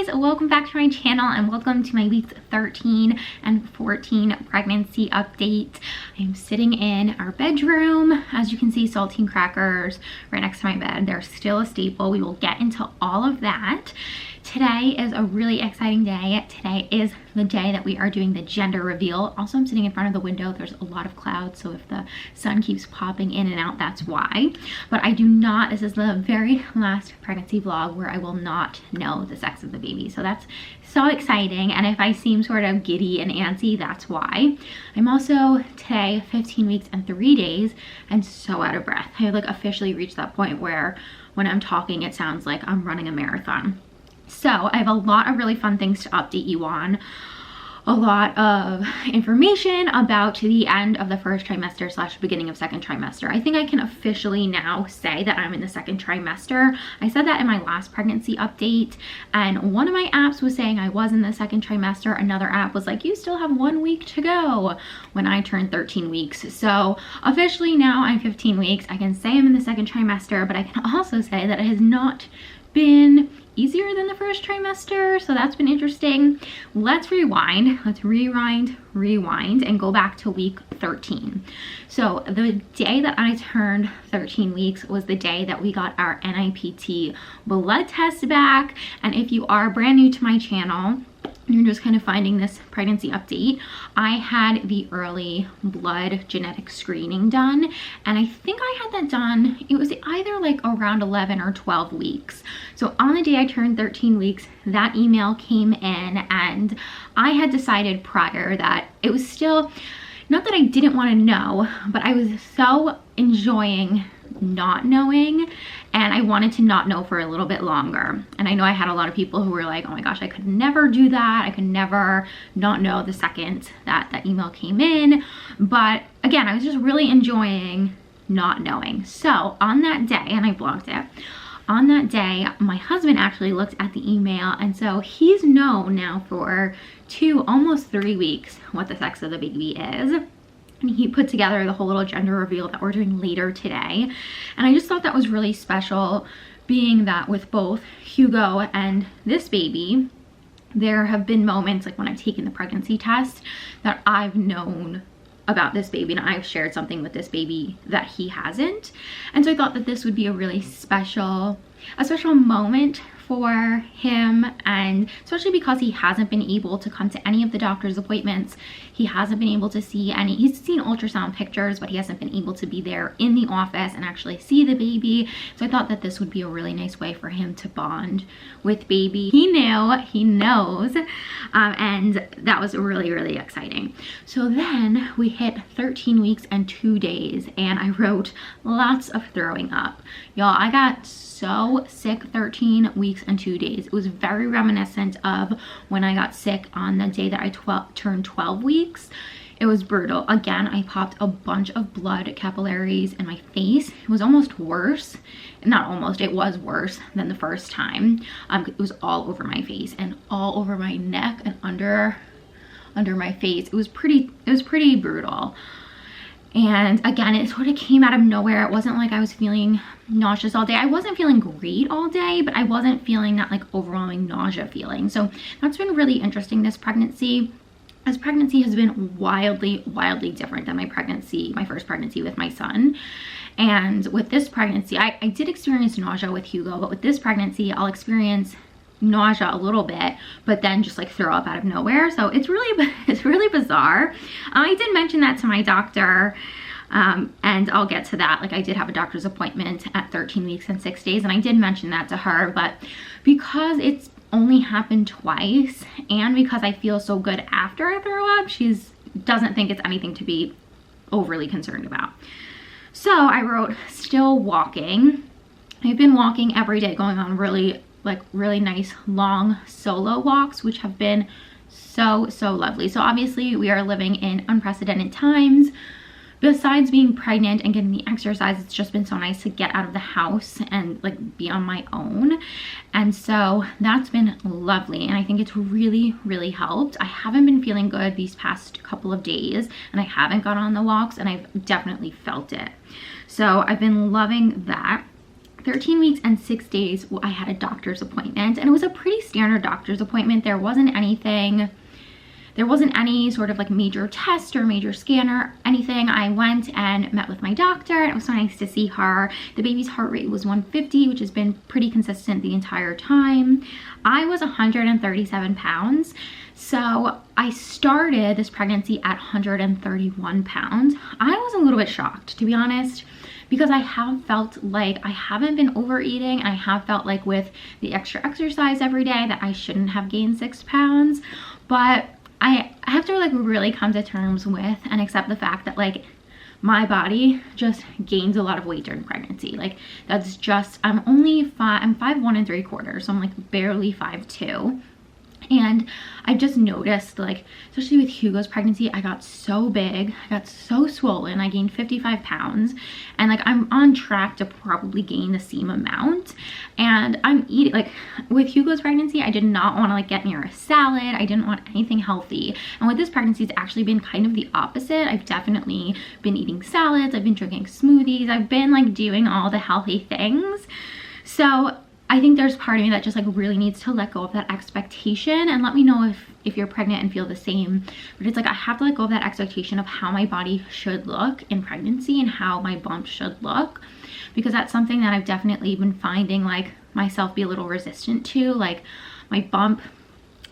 guys, welcome back to my channel and welcome to my weeks 13 and 14 pregnancy update. I'm sitting in our bedroom. As you can see, saltine crackers right next to my bed. They're still a staple. We will get into all of that. Today is a really exciting day. Today is the day that we are doing the gender reveal. Also, I'm sitting in front of the window. There's a lot of clouds, so if the sun keeps popping in and out, that's why. But I do not, this is the very last pregnancy vlog where I will not know the sex of the baby. So that's so exciting. And if I seem sort of giddy and antsy, that's why. I'm also today 15 weeks and 3 days and so out of breath. I like officially reached that point where when I'm talking, it sounds like I'm running a marathon. So I have a lot of really fun things to update you on. A lot of information about the end of the first trimester / beginning of second trimester. I think I can officially now say that I'm in the second trimester. I said that in my last pregnancy update, and one of my apps was saying I was in the second trimester. Another app was like, you still have 1 week to go when I turned 13 weeks. So officially now I'm 15 weeks. I can say I'm in the second trimester, but I can also say that it has not been easier than the first trimester, so that's been interesting. Let's rewind. Let's rewind and go back to week 13. So the day that I turned 13 weeks was the day that we got our NIPT blood test back. And if you are brand new to my channel, you're just kind of finding this pregnancy update, I had the early blood genetic screening done, and I think I had that done, it was either like around 11 or 12 weeks. So on the day I turned 13 weeks, that email came in, and I had decided prior that it was still, not that I didn't want to know, but I was so enjoying not knowing, and I wanted to not know for a little bit longer. And I know I had a lot of people who were like, oh my gosh, I could never do that. I could never not know the second that that email came in. But again, I was just really enjoying not knowing. So on that day, and I blocked it, on that day, my husband actually looked at the email, and so he's known now for 2, almost 3 weeks what the sex of the baby is. And he put together the whole little gender reveal that we're doing later today. And I just thought that was really special, being that with both Hugo and this baby, there have been moments like when I've taken the pregnancy test that I've known about this baby and I've shared something with this baby that he hasn't. And so I thought that this would be a really special moment for him, and especially because he hasn't been able to come to any of the doctor's appointments. He hasn't been able to see any, he's seen ultrasound pictures, but he hasn't been able to be there in the office and actually see the baby. So I thought that this would be a really nice way for him to bond with baby. He knew, he knows, and that was really, really exciting. So then we hit 13 weeks and 2 days, and I wrote lots of throwing up. Y'all, I got so sick 13 weeks and 2 days. It was very reminiscent of when I got sick on the day that I turned 12 weeks. It was brutal. Again, I popped a bunch of blood capillaries in my face. It was almost worse. Not almost, it was worse than the first time. It was all over my face and all over my neck and under my face. It was pretty brutal. And again, it sort of came out of nowhere. It wasn't like I was feeling nauseous all day. I wasn't feeling great all day, but I wasn't feeling that like overwhelming nausea feeling. So that's been really interesting this pregnancy. This pregnancy has been wildly different than my first pregnancy with my son. And with this pregnancy, I did experience nausea with Hugo, but with this pregnancy, I'll experience nausea a little bit, but then just like throw up out of nowhere. So it's really bizarre. I did mention that to my doctor, and I'll get to that. Like, I did have a doctor's appointment at 13 weeks and 6 days, and I did mention that to her, but because it's only happened twice, and because I feel so good after I throw up, she doesn't think it's anything to be overly concerned about. So I wrote, still walking. I've been walking every day, going on really nice long solo walks, which have been so lovely. So obviously we are living in unprecedented times. Besides being pregnant and getting the exercise, it's just been so nice to get out of the house and like be on my own. And so that's been lovely, and I think it's really helped. I haven't been feeling good these past couple of days, and I haven't gone on the walks, and I've definitely felt it. So I've been loving that. 13 weeks and 6 days, I had a doctor's appointment, and it was a pretty standard doctor's appointment. There wasn't any sort of like major test or major scan or anything. I went and met with my doctor, and it was so nice to see her. The baby's heart rate was 150, which has been pretty consistent the entire time. I was 137 pounds. So I started this pregnancy at 131 pounds. I was a little bit shocked, to be honest, because I have felt like I haven't been overeating. I have felt like with the extra exercise every day that I shouldn't have gained 6 pounds. But I have to like really come to terms with and accept the fact that like my body just gains a lot of weight during pregnancy. Like that's just, I'm 5'1" and 3/4", so I'm like barely 5'2". And I just noticed, like, especially with Hugo's pregnancy, I got so big, I got so swollen, I gained 55 pounds, and like I'm on track to probably gain the same amount. And I'm eating, like with Hugo's pregnancy, I did not want to like get near a salad. I didn't want anything healthy. And with this pregnancy, it's actually been kind of the opposite. I've definitely been eating salads, I've been drinking smoothies, I've been like doing all the healthy things. So I think there's part of me that just like really needs to let go of that expectation, and let me know if you're pregnant and feel the same. But it's like I have to let go of that expectation of how my body should look in pregnancy and how my bump should look, because that's something that I've definitely been finding like myself be a little resistant to. Like my bump,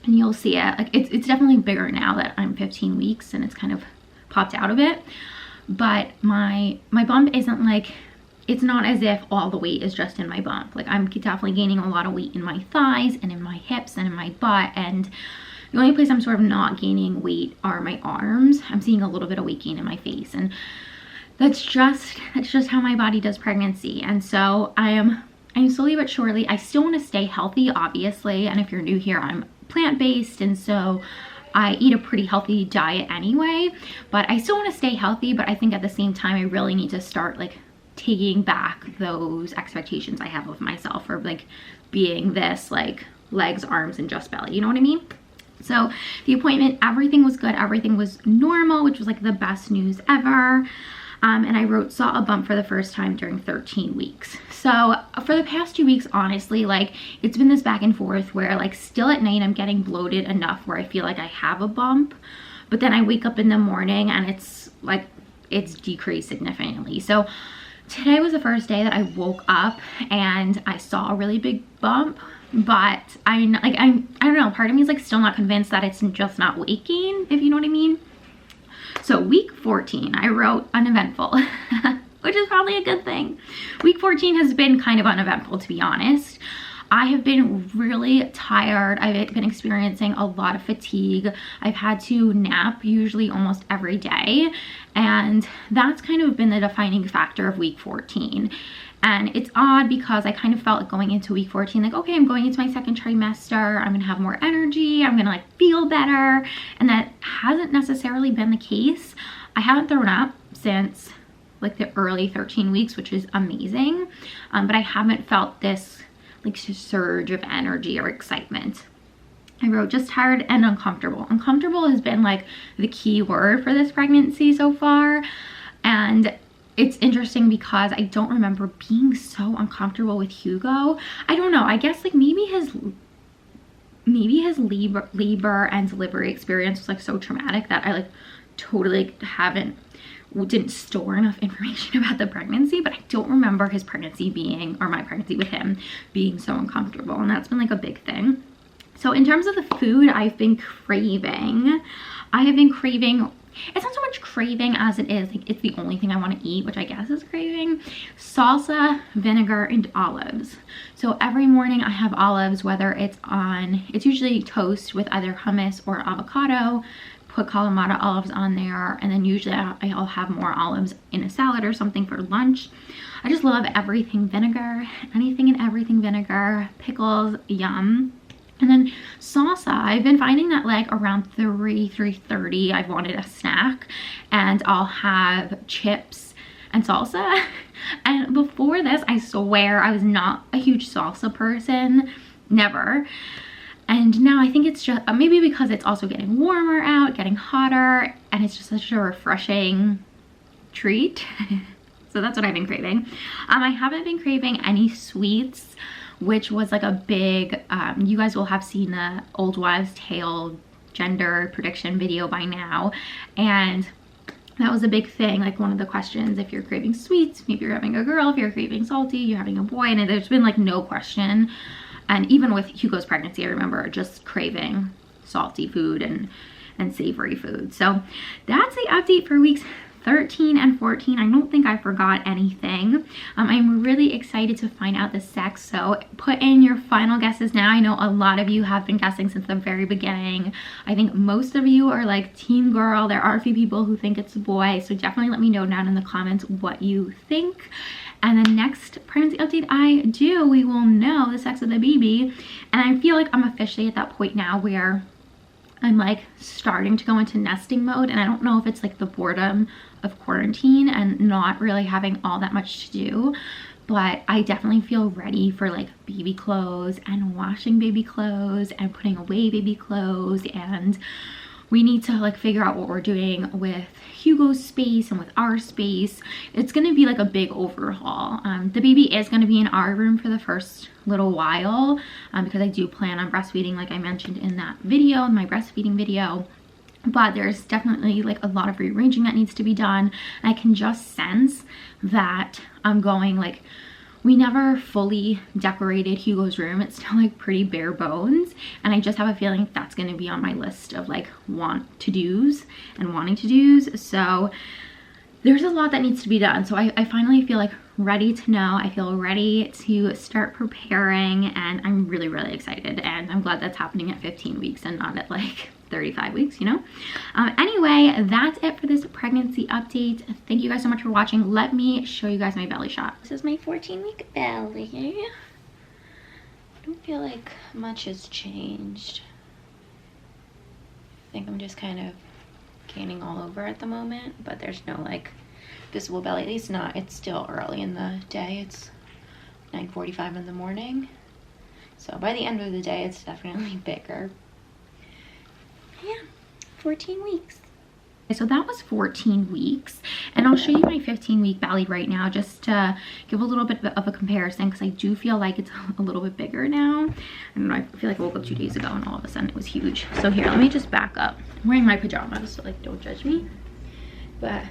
and you'll see it, like it's definitely bigger now that I'm 15 weeks and it's kind of popped out of it. But my bump isn't like, it's not as if all the weight is just in my bump. Like I'm definitely gaining a lot of weight in my thighs and in my hips and in my butt, and the only place I'm sort of not gaining weight are my arms. I'm seeing a little bit of weight gain in my face, and that's just how my body does pregnancy. And so I'm slowly but surely, I still want to stay healthy, obviously, and if you're new here, I'm plant-based, and so I eat a pretty healthy diet anyway, but I still want to stay healthy. But I think at the same time, I really need to start like taking back those expectations I have of myself for like being this like legs, arms, and just belly, you know what I mean? So the appointment, everything was good, everything was normal, which was like the best news ever. And I saw a bump for the first time during 13 weeks. So for the past 2 weeks, honestly, like it's been this back and forth where like still at night I'm getting bloated enough where I feel like I have a bump, but then I wake up in the morning and it's like it's decreased significantly. So today was the first day that I woke up and I saw a really big bump, but I don't know, part of me is like still not convinced that it's just not weight gain, if you know what I mean. So week 14, I wrote uneventful, which is probably a good thing. Week 14 has been kind of uneventful, to be honest. I have been really tired. I've been experiencing a lot of fatigue. I've had to nap usually almost every day, and that's kind of been the defining factor of week 14. And it's odd because I kind of felt like going into week 14, like, okay, I'm going into my second trimester, I'm gonna have more energy, I'm gonna like feel better, and that hasn't necessarily been the case. I haven't thrown up since like the early 13 weeks, which is amazing, but I haven't felt this like surge of energy or excitement. I wrote just tired and uncomfortable. Uncomfortable has been like the key word for this pregnancy so far. And it's interesting because I don't remember being so uncomfortable with Hugo. I don't know, I guess like maybe his labor and delivery experience was like so traumatic that I like totally didn't store enough information about the pregnancy, but I don't remember his pregnancy being, or my pregnancy with him being so uncomfortable, and that's been like a big thing. So in terms of the food I've been craving, it's not so much craving as it is like it's the only thing I want to eat, which I guess is craving, salsa, vinegar, and olives. So every morning I have olives, whether it's usually toast with either hummus or avocado, put Kalamata olives on there, and then usually I'll have more olives in a salad or something for lunch. I just love everything vinegar, anything and everything vinegar, pickles, yum. And then salsa, I've been finding that like around 3:30 I've wanted a snack, and I'll have chips and salsa. And before this, I swear I was not a huge salsa person, never. And now I think it's just maybe because it's also getting warmer out, getting hotter, and it's just such a refreshing treat. So that's what I've been craving. I haven't been craving any sweets, which was like a big, you guys will have seen the Old Wives' Tale gender prediction video by now, and that was a big thing, like one of the questions, if you're craving sweets, maybe you're having a girl, if you're craving salty, you're having a boy, and there's been like no question. And even with Hugo's pregnancy, I remember just craving salty food and savory food. So that's the update for weeks 13 and 14. I don't think I forgot anything. I'm really excited to find out the sex, so put in your final guesses now. I know a lot of you have been guessing since the very beginning. I think most of you are like team girl. There are a few people who think it's a boy, so definitely let me know down in the comments what you think. And the next pregnancy update I do, we will know the sex of the baby. And I feel like I'm officially at that point now where I'm like starting to go into nesting mode, and I don't know if it's like the boredom of quarantine and not really having all that much to do, but I definitely feel ready for like baby clothes and washing baby clothes and putting away baby clothes, and we need to like figure out what we're doing with Hugo's space and with our space. It's gonna be like a big overhaul. The baby is gonna be in our room for the first little while because I do plan on breastfeeding, like I mentioned in that video, in my breastfeeding video. But there's definitely like a lot of rearranging that needs to be done. And I can just sense that I'm going like, we never fully decorated Hugo's room. It's still like pretty bare bones. And I just have a feeling that's gonna be on my list of like to-dos and wanting to-dos. So there's a lot that needs to be done. So I finally feel like ready to know. I feel ready to start preparing, and I'm really, really excited. And I'm glad that's happening at 15 weeks and not at like 35 weeks, you know? Anyway, that's it for this pregnancy update. Thank you guys so much for watching. Let me show you guys my belly shot. This is my 14-week belly. I don't feel like much has changed. I think I'm just kind of gaining all over at the moment, but there's no like visible belly, at least not. It's still early in the day. It's 9:45 in the morning. So by the end of the day, it's definitely bigger. Yeah, 14 weeks. So that was 14 weeks, and I'll show you my 15-week belly right now just to give a little bit of a comparison, because I do feel like it's a little bit bigger now. I don't know, I feel like I woke up 2 days ago and all of a sudden it was huge. So here, let me just back up. I'm wearing my pajamas, so like don't judge me. But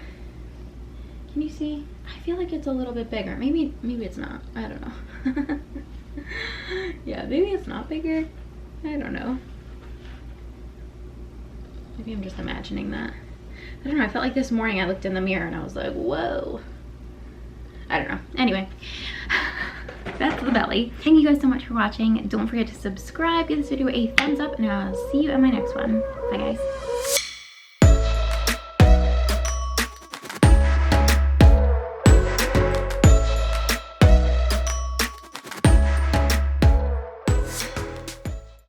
can you see? I feel like it's a little bit bigger. Maybe it's not. I don't know. Yeah, maybe it's not bigger. I don't know. Maybe I'm just imagining that. I don't know, I felt like this morning I looked in the mirror and I was like, whoa. I don't know. Anyway, that's the belly. Thank you guys so much for watching. Don't forget to subscribe, give this video a thumbs up, and I'll see you in my next one. Bye guys.